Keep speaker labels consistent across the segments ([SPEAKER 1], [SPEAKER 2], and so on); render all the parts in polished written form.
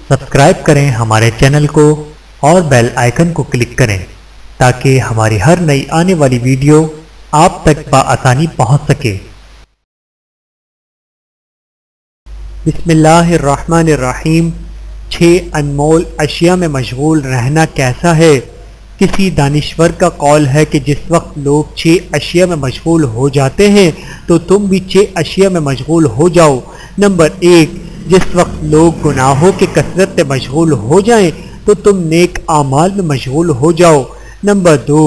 [SPEAKER 1] Subscribe کریں ہمارے channel کو اور بیل آئیکن کو کلک کریں تاکہ ہماری ہر نئی آنے والی ویڈیو آپ تک بآسانی پہنچ سکے۔ بسم اللہ الرحمن الرحیم۔ 6 انمول اشیاء میں مشغول رہنا کیسا ہے؟ کسی دانشور کا قول ہے کہ جس وقت لوگ 6 اشیاء میں مشغول ہو جاتے ہیں تو تم بھی 6 اشیاء میں مشغول ہو جاؤ۔ نمبر 1، جس وقت لوگ گناہوں کی کثرت سے مشغول ہو جائیں تو تم نیک اعمال میں مشغول ہو جاؤ۔ نمبر 2،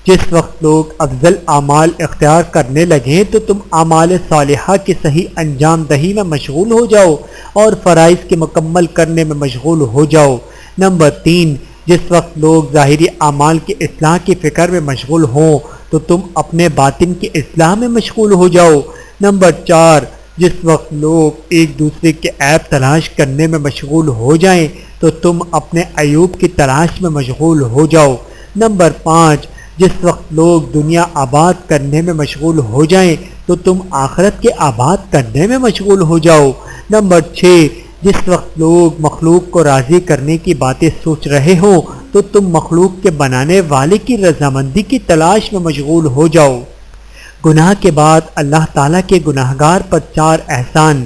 [SPEAKER 1] جس وقت لوگ افضل اعمال اختیار کرنے لگیں تو تم اعمال صالحہ کی صحیح انجام دہی میں مشغول ہو جاؤ اور فرائض کے مکمل کرنے میں مشغول ہو جاؤ۔ نمبر 3، جس وقت لوگ ظاہری اعمال کی اصلاح کی فکر میں مشغول ہوں تو تم اپنے باطن کی اصلاح میں مشغول ہو جاؤ۔ نمبر 4، جس وقت لوگ ایک دوسرے کے عیب تلاش کرنے میں مشغول ہو جائیں تو تم اپنے عیوب کی تلاش میں مشغول ہو جاؤ۔ نمبر 5، جس وقت لوگ دنیا آباد کرنے میں مشغول ہو جائیں تو تم آخرت کے آباد کرنے میں مشغول ہو جاؤ۔ نمبر 6، جس وقت لوگ مخلوق کو راضی کرنے کی باتیں سوچ رہے ہوں تو تم مخلوق کے بنانے والے کی رضامندی کی تلاش میں مشغول ہو جاؤ۔ گناہ کے بعد اللہ تعالیٰ کے گناہگار پر 4 احسان۔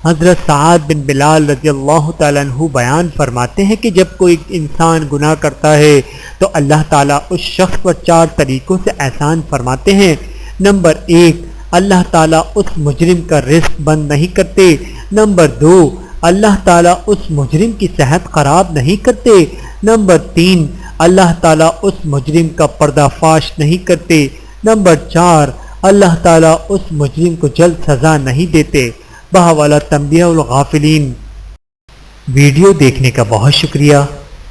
[SPEAKER 1] حضرت سعد بن بلال رضی اللہ تعالیٰ عنہ بیان فرماتے ہیں کہ جب کوئی انسان گناہ کرتا ہے تو اللہ تعالیٰ اس شخص پر 4 طریقوں سے احسان فرماتے ہیں۔ نمبر 1، اللہ تعالیٰ اس مجرم کا رزق بند نہیں کرتے۔ نمبر 2، اللہ تعالیٰ اس مجرم کی صحت خراب نہیں کرتے۔ نمبر 3، اللہ تعالیٰ اس مجرم کا پردہ فاش نہیں کرتے۔ نمبر 4، اللہ تعالیٰ اس مجرم کو جلد سزا نہیں دیتے۔ بحوالہ تنبیہ الغافلین۔ ویڈیو دیکھنے کا بہت شکریہ۔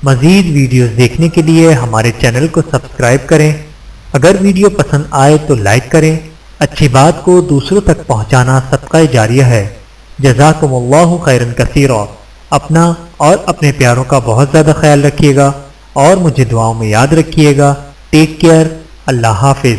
[SPEAKER 1] مزید ویڈیوز دیکھنے کے لیے ہمارے چینل کو سبسکرائب کریں۔ اگر ویڈیو پسند آئے تو لائک کریں۔ اچھی بات کو دوسروں تک پہنچانا صدقہ جاریہ ہے۔ جزاکم اللہ خیرا کثیرا۔ اپنا اور اپنے پیاروں کا بہت زیادہ خیال رکھیے گا اور مجھے دعاؤں میں یاد رکھیے گا۔ Take care. اللہ حافظ۔